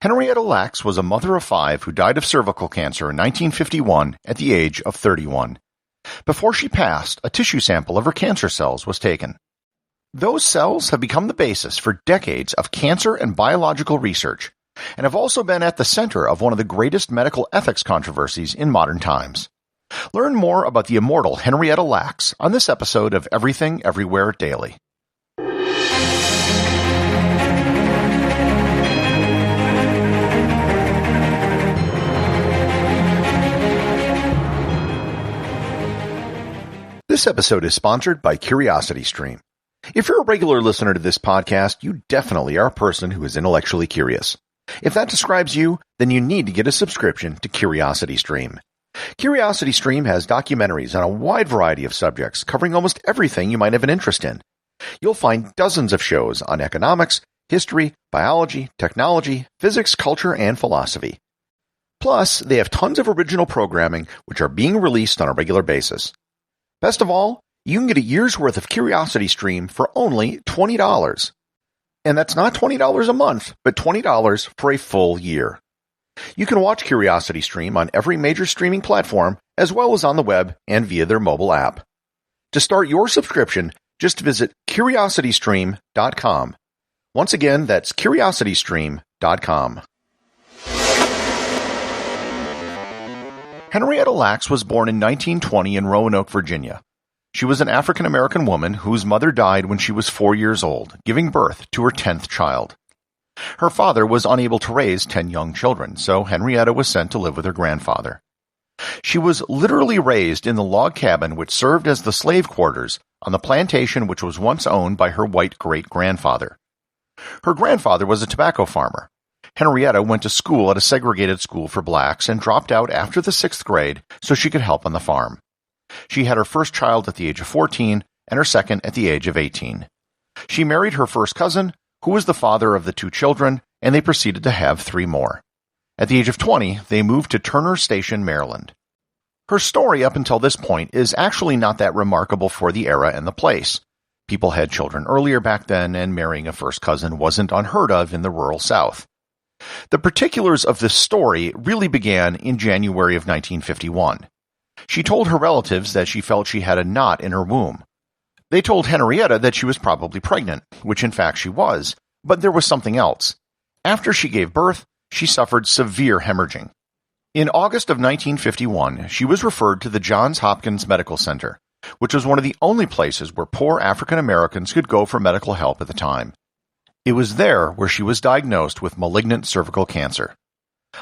Henrietta Lacks was a mother of 5 who died of cervical cancer in 1951 at the age of 31. Before she passed, a tissue sample of her cancer cells was taken. Those cells have become the basis for decades of cancer and biological research, and have also been at the center of one of the greatest medical ethics controversies in modern times. Learn more about the immortal Henrietta Lacks on this episode of Everything Everywhere Daily. This episode is sponsored by CuriosityStream. If you're a regular listener to this podcast, you definitely are a person who is intellectually curious. If that describes you, then you need to get a subscription to CuriosityStream. CuriosityStream has documentaries on a wide variety of subjects covering almost everything you might have an interest in. You'll find dozens of shows on economics, history, biology, technology, physics, culture, and philosophy. Plus, they have tons of original programming which are being released on a regular basis. Best of all, you can get a year's worth of CuriosityStream for only $20. And that's not $20 a month, but $20 for a full year. You can watch CuriosityStream on every major streaming platform, as well as on the web and via their mobile app. To start your subscription, just visit CuriosityStream.com. Once again, that's CuriosityStream.com. Henrietta Lacks was born in 1920 in Roanoke, Virginia. She was an African-American woman whose mother died when she was 4 years old, giving birth to her 10th child. Her father was unable to raise 10 young children, so Henrietta was sent to live with her grandfather. She was literally raised in the log cabin which served as the slave quarters on the plantation which was once owned by her white great-grandfather. Her grandfather was a tobacco farmer. Henrietta went to school at a segregated school for blacks and dropped out after the 6th grade so she could help on the farm. She had her first child at the age of 14 and her second at the age of 18. She married her first cousin, who was the father of the 2 children, and they proceeded to have 3 more. At the age of 20, they moved to Turner Station, Maryland. Her story up until this point is actually not that remarkable for the era and the place. People had children earlier back then, and marrying a first cousin wasn't unheard of in the rural South. The particulars of this story really began in January of 1951. She told her relatives that she felt she had a knot in her womb. They told Henrietta that she was probably pregnant, which in fact she was, but there was something else. After she gave birth, she suffered severe hemorrhaging. In August of 1951, she was referred to the Johns Hopkins Medical Center, which was one of the only places where poor African Americans could go for medical help at the time. It was there where she was diagnosed with malignant cervical cancer.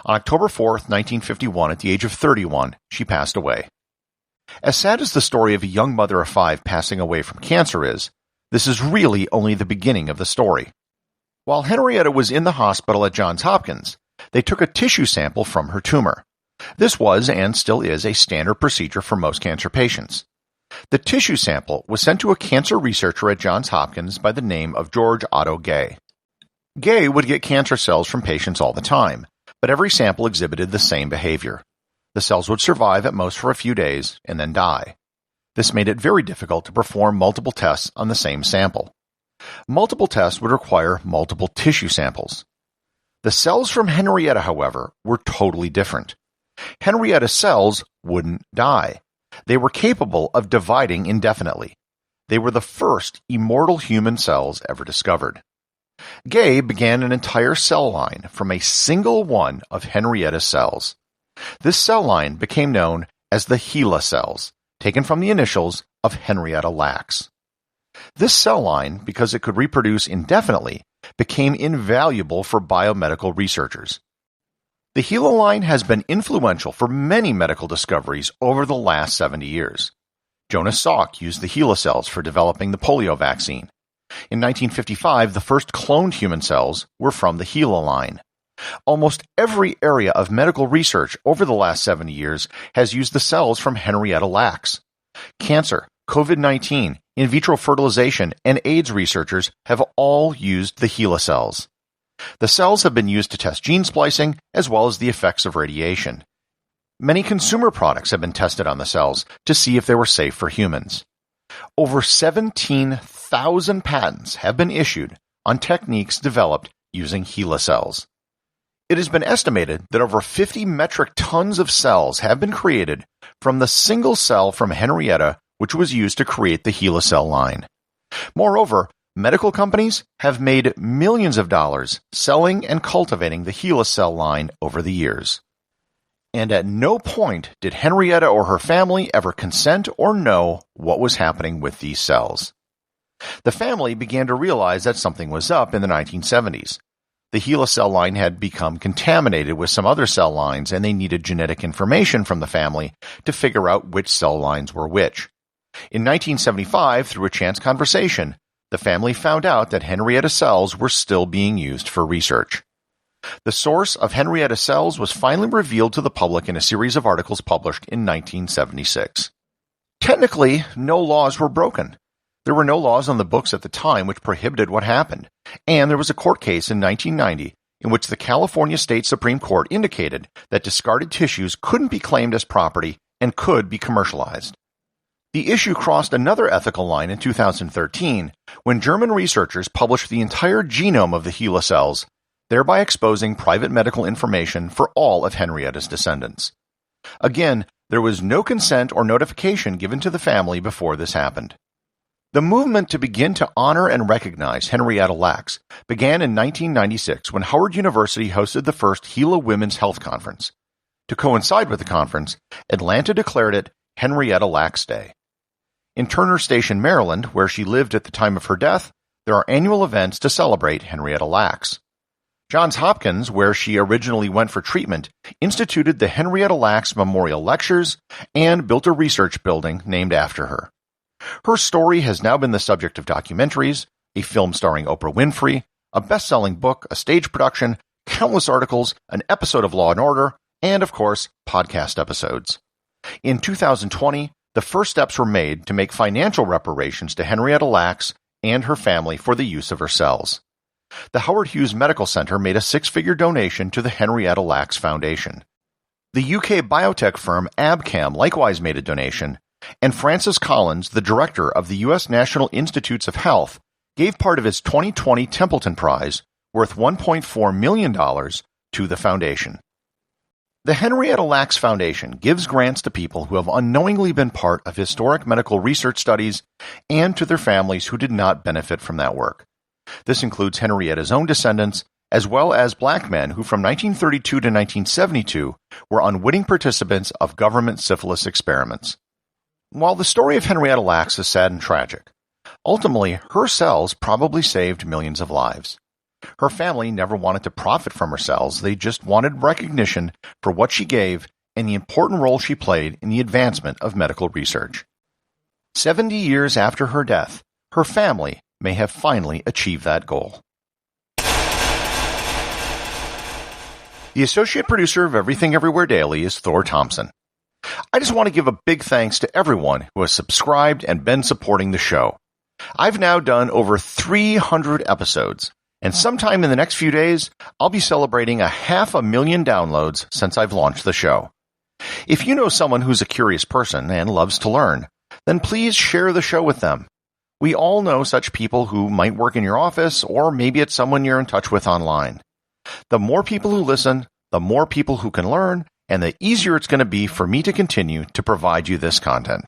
On October 4, 1951, at the age of 31, she passed away. As sad as the story of a young mother of 5 passing away from cancer is, this is really only the beginning of the story. While Henrietta was in the hospital at Johns Hopkins, they took a tissue sample from her tumor. This was, and still is, a standard procedure for most cancer patients. The tissue sample was sent to a cancer researcher at Johns Hopkins by the name of George Otto Gay. Gay would get cancer cells from patients all the time, but every sample exhibited the same behavior. The cells would survive at most for a few days and then die. This made it very difficult to perform multiple tests on the same sample. Multiple tests would require multiple tissue samples. The cells from Henrietta, however, were totally different. Henrietta's cells wouldn't die. They were capable of dividing indefinitely. They were the first immortal human cells ever discovered. Gay began an entire cell line from a single one of Henrietta's cells. This cell line became known as the Hela Cells, taken from the initials of Henrietta Lacks. This cell line, because it could reproduce indefinitely, became invaluable for biomedical researchers. The Hela line has been influential for many medical discoveries over the last 70 years. Jonas Salk used the Hela cells for developing the polio vaccine. In 1955, the first cloned human cells were from the Hela line. Almost every area of medical research over the last 70 years has used the cells from Henrietta Lacks. Cancer, COVID-19, in vitro fertilization, and AIDS researchers have all used the Hela cells. The cells have been used to test gene splicing as well as the effects of radiation. Many consumer products have been tested on the cells to see if they were safe for humans. Over 17,000 patents have been issued on techniques developed using Hela cells. It has been estimated that over 50 metric tons of cells have been created from the single cell from Henrietta, which was used to create the Hela Cell line. Moreover, medical companies have made millions of dollars selling and cultivating the Hela Cell line over the years. And at no point did Henrietta or her family ever consent or know what was happening with these cells. The family began to realize that something was up in the 1970s. The Hela Cell line had become contaminated with some other cell lines, and they needed genetic information from the family to figure out which cell lines were which. In 1975, through a chance conversation, the family found out that Henrietta cells were still being used for research. The source of Henrietta cells was finally revealed to the public in a series of articles published in 1976. Technically, no laws were broken. There were no laws on the books at the time which prohibited what happened, and there was a court case in 1990 in which the California State Supreme Court indicated that discarded tissues couldn't be claimed as property and could be commercialized. The issue crossed another ethical line in 2013 when German researchers published the entire genome of the Hela cells, thereby exposing private medical information for all of Henrietta's descendants. Again, there was no consent or notification given to the family before this happened. The movement to begin to honor and recognize Henrietta Lacks began in 1996 when Howard University hosted the first Hela Women's Health Conference. To coincide with the conference, Atlanta declared it Henrietta Lacks Day. In Turner Station, Maryland, where she lived at the time of her death, there are annual events to celebrate Henrietta Lacks. Johns Hopkins, where she originally went for treatment, instituted the Henrietta Lacks Memorial Lectures and built a research building named after her. Her story has now been the subject of documentaries, a film starring Oprah Winfrey, a best-selling book, a stage production, countless articles, an episode of Law & Order, and, of course, podcast episodes. In 2020, the first steps were made to make financial reparations to Henrietta Lacks and her family for the use of her cells. The Howard Hughes Medical Center made a six-figure donation to the Henrietta Lacks Foundation. The UK biotech firm Abcam likewise made a donation, and Francis Collins, the director of the U.S. National Institutes of Health, gave part of his 2020 Templeton Prize, worth $1.4 million, to the foundation. The Henrietta Lacks Foundation gives grants to people who have unknowingly been part of historic medical research studies and to their families who did not benefit from that work. This includes Henrietta's own descendants, as well as black men who from 1932 to 1972 were unwitting participants of government syphilis experiments. While the story of Henrietta Lacks is sad and tragic, ultimately her cells probably saved millions of lives. Her family never wanted to profit from her cells, they just wanted recognition for what she gave and the important role she played in the advancement of medical research. 70 years after her death, her family may have finally achieved that goal. The associate producer of Everything Everywhere Daily is Thor Thomsen. I just want to give a big thanks to everyone who has subscribed and been supporting the show. I've now done over 300 episodes, and sometime in the next few days, I'll be celebrating 500,000 downloads since I've launched the show. If you know someone who's a curious person and loves to learn, then please share the show with them. We all know such people who might work in your office, or maybe it's someone you're in touch with online. The more people who listen, the more people who can learn, and the easier it's going to be for me to continue to provide you this content.